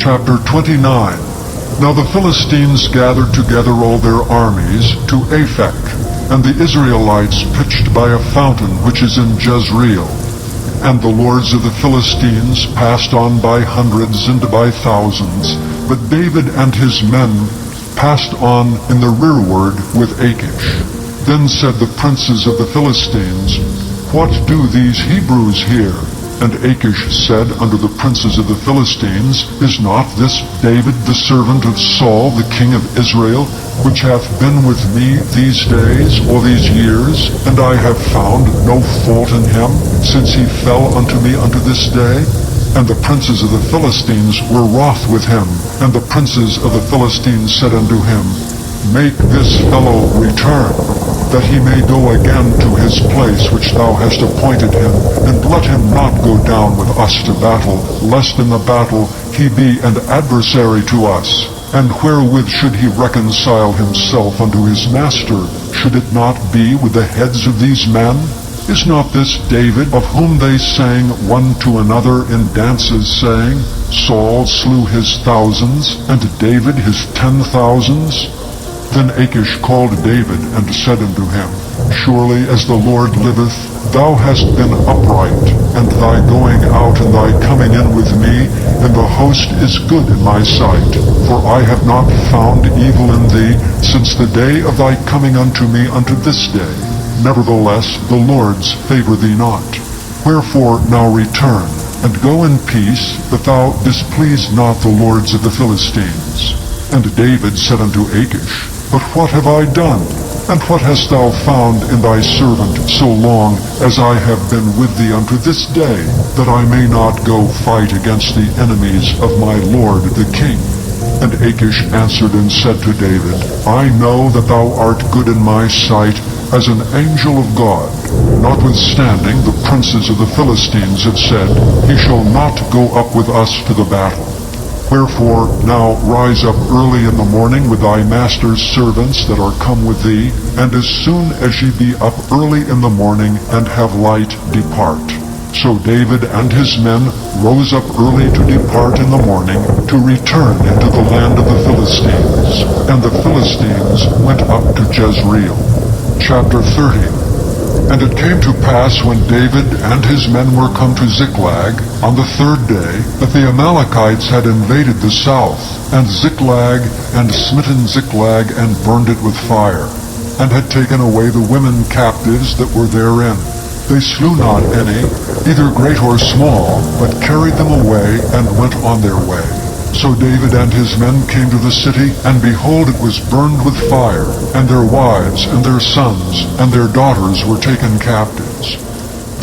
Chapter 29. Now the Philistines gathered together all their armies to Aphek, and the Israelites pitched by a fountain which is in Jezreel. And the lords of the Philistines passed on by hundreds and by thousands, but David and his men passed on in the rearward with Achish. Then said the princes of the Philistines, What do these Hebrews here? And Achish said unto the princes of the Philistines, Is not this David the servant of Saul the king of Israel, which hath been with me these days or these years, and I have found no fault in him, since he fell unto me unto this day? And the princes of the Philistines were wroth with him, and the princes of the Philistines said unto him, Make this fellow return, that he may go again to his place which thou hast appointed him, and let him not go down with us to battle, lest in the battle he be an adversary to us. And wherewith should he reconcile himself unto his master? Should it not be with the heads of these men? Is not this David, of whom they sang one to another in dances, saying, Saul slew his thousands, and David his 10,000s? Then Achish called David, and said unto him, Surely as the Lord liveth, thou hast been upright, and thy going out and thy coming in with me, and the host is good in my sight. For I have not found evil in thee, since the day of thy coming unto me unto this day. Nevertheless, the Lord's favor thee not. Wherefore now return, and go in peace, that thou displease not the lords of the Philistines. And David said unto Achish, But what have I done? And what hast thou found in thy servant so long as I have been with thee unto this day, that I may not go fight against the enemies of my lord the king? And Achish answered and said to David, I know that thou art good in my sight, as an angel of God. Notwithstanding, the princes of the Philistines have said, He shall not go up with us to the battle. Wherefore now rise up early in the morning with thy master's servants that are come with thee, and as soon as ye be up early in the morning and have light, depart. So David and his men rose up early to depart in the morning, to return into the land of the Philistines. And the Philistines went up to Jezreel. Chapter 30. And it came to pass when David and his men were come to Ziklag on the third day, that the Amalekites had invaded the south, and Ziklag, and smitten Ziklag, and burned it with fire, and had taken away the women captives that were therein. They slew not any, either great or small, but carried them away, and went on their way. So David and his men came to the city, and behold, it was burned with fire, and their wives, and their sons, and their daughters were taken captives.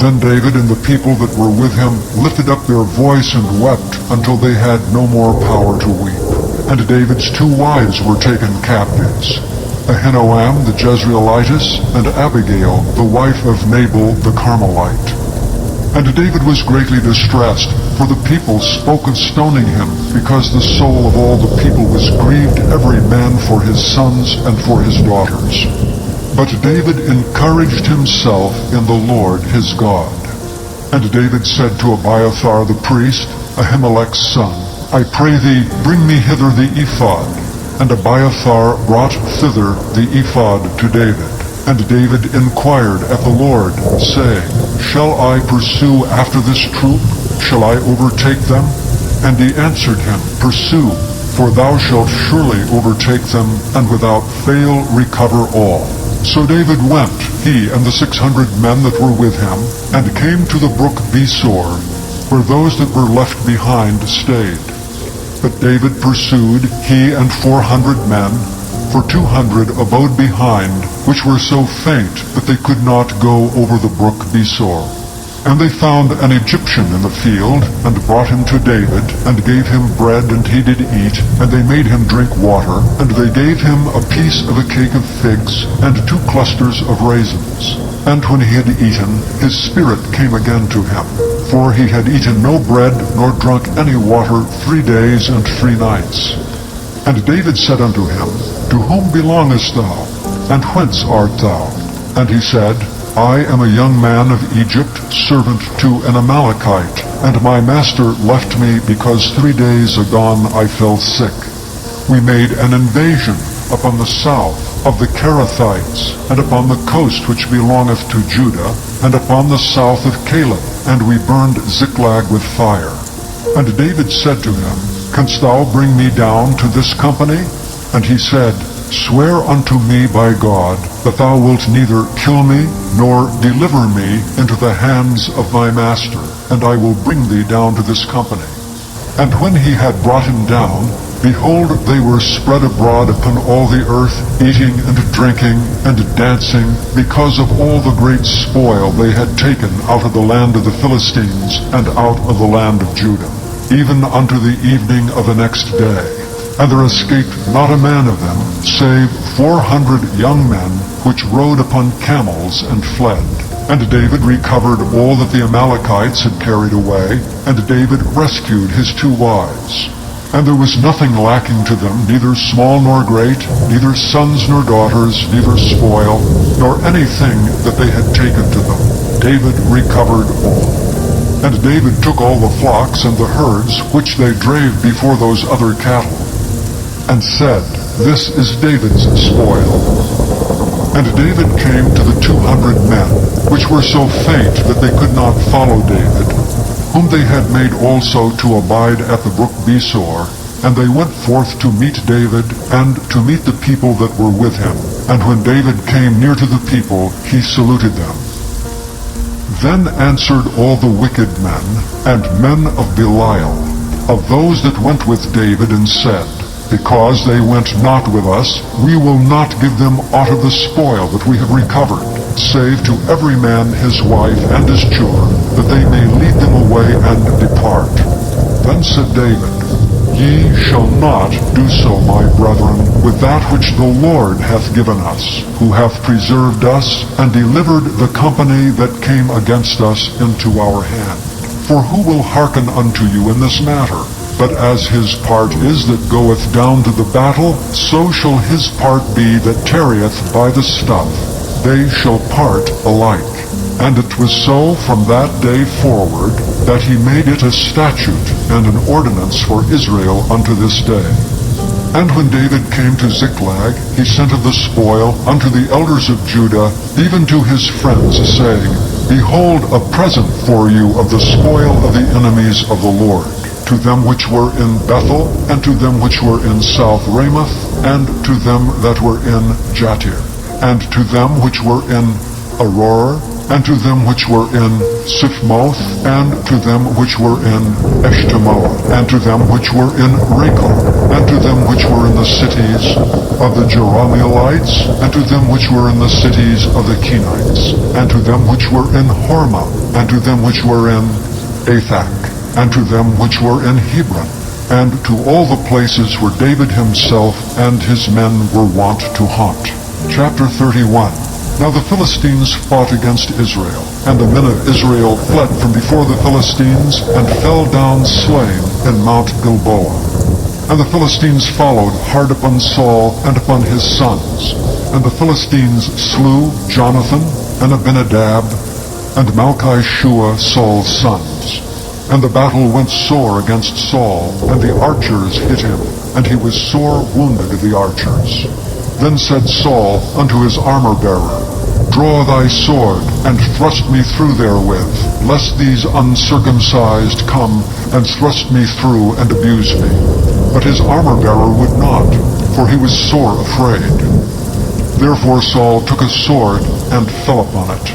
Then David and the people that were with him lifted up their voice and wept, until they had no more power to weep. And David's 2 wives were taken captives, Ahinoam the Jezreelitess, and Abigail, the wife of Nabal the Carmelite. And David was greatly distressed, for the people spoke of stoning him, because the soul of all the people was grieved, every man for his sons and for his daughters. But David encouraged himself in the Lord his God. And David said to Abiathar the priest, Ahimelech's son, I pray thee, bring me hither the ephod. And Abiathar brought thither the ephod to David. And David inquired at the Lord, saying, Shall I pursue after this troop? Shall I overtake them? And he answered him, Pursue, for thou shalt surely overtake them, and without fail recover all. So David went, he and the 600 men that were with him, and came to the brook Besor, where those that were left behind stayed. But David pursued, he and 400 men, for 200 abode behind, which were so faint that they could not go over the brook Besor. And they found an Egyptian in the field, and brought him to David, and gave him bread, and he did eat, and they made him drink water, and they gave him a piece of a cake of figs, and 2 clusters of raisins. And when he had eaten, his spirit came again to him, for he had eaten no bread, nor drunk any water 3 days and 3 nights. And David said unto him, To whom belongest thou? And whence art thou? And he said, I am a young man of Egypt, servant to an Amalekite, and my master left me because 3 days agone I fell sick. We made an invasion upon the south of the Kerethites, and upon the coast which belongeth to Judah, and upon the south of Caleb, and we burned Ziklag with fire. And David said to him, Canst thou bring me down to this company? And he said, Swear unto me by God, that thou wilt neither kill me, nor deliver me into the hands of my master, and I will bring thee down to this company. And when he had brought him down, behold, they were spread abroad upon all the earth, eating and drinking and dancing, because of all the great spoil they had taken out of the land of the Philistines and out of the land of Judah, even unto the evening of the next day. And there escaped not a man of them, save 400 young men, which rode upon camels and fled. And David recovered all that the Amalekites had carried away, and David rescued his 2 wives. And there was nothing lacking to them, neither small nor great, neither sons nor daughters, neither spoil, nor anything that they had taken to them. David recovered all. And David took all the flocks and the herds which they drave before those other cattle, and said, This is David's spoil. And David came to the 200 men, which were so faint that they could not follow David, whom they had made also to abide at the brook Besor, and they went forth to meet David, and to meet the people that were with him. And when David came near to the people, he saluted them. Then answered all the wicked men, and men of Belial, of those that went with David, and said, Because they went not with us, we will not give them aught of the spoil that we have recovered, save to every man his wife and his children, that they may lead them away and depart. Then said David, Ye shall not do so, my brethren, with that which the Lord hath given us, who hath preserved us, and delivered the company that came against us into our hand. For who will hearken unto you in this matter? But as his part is that goeth down to the battle, so shall his part be that tarrieth by the stuff. They shall part alike. And it was so from that day forward, that he made it a statute and an ordinance for Israel unto this day. And when David came to Ziklag, he sent of the spoil unto the elders of Judah, even to his friends, saying, Behold, a present for you of the spoil of the enemies of the Lord, to them which were in Bethel, and to them which were in South Ramoth, and to them that were in Jatir, and to them which were in Aurora, and to them which were in Siphmoth, and to them which were in Eshtemoa, and to them which were in Rachel, and to them which were in the cities of the Jerahmeelites, and to them which were in the cities of the Kenites, and to them which were in Hormah, and to them which were in Athak, and to them which were in Hebron, and to all the places where David himself and his men were wont to haunt. Chapter 31. Now the Philistines fought against Israel, and the men of Israel fled from before the Philistines, and fell down slain in Mount Gilboa. And the Philistines followed hard upon Saul and upon his sons. And the Philistines slew Jonathan, and Abinadab, and Malchishua, Saul's sons. And the battle went sore against Saul, and the archers hit him, and he was sore wounded of the archers. Then said Saul unto his armor-bearer, Draw thy sword, and thrust me through therewith, lest these uncircumcised come, and thrust me through, and abuse me. But his armor-bearer would not, for he was sore afraid. Therefore Saul took a sword, and fell upon it.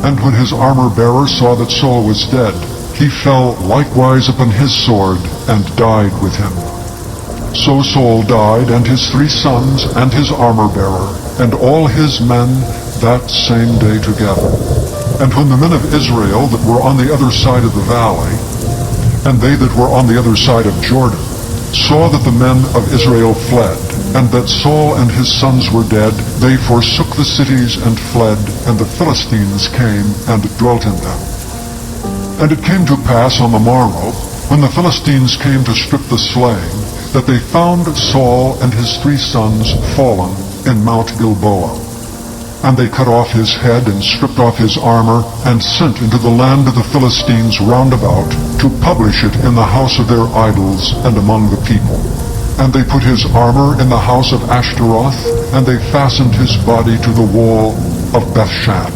And when his armor-bearer saw that Saul was dead, he fell likewise upon his sword, and died with him. So Saul died, and his 3 sons, and his armor-bearer, and all his men that same day together. And when the men of Israel that were on the other side of the valley, and they that were on the other side of Jordan, saw that the men of Israel fled, and that Saul and his sons were dead, they forsook the cities and fled, and the Philistines came and dwelt in them. And it came to pass on the morrow, when the Philistines came to strip the slain, that they found Saul and his 3 sons fallen in Mount Gilboa. And they cut off his head and stripped off his armor, and sent into the land of the Philistines round about, to publish it in the house of their idols and among the people. And they put his armor in the house of Ashtaroth, and they fastened his body to the wall of Bethshan.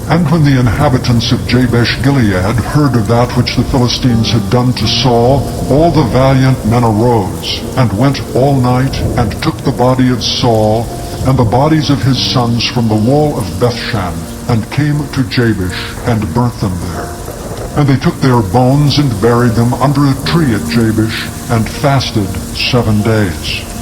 And when the inhabitants of Jabesh Gilead heard of that which the Philistines had done to Saul, all the valiant men arose, and went all night, and took the body of Saul, and the bodies of his sons from the wall of Bethshan, and came to Jabesh, and burnt them there. And they took their bones, and buried them under a tree at Jabesh, and fasted 7 days.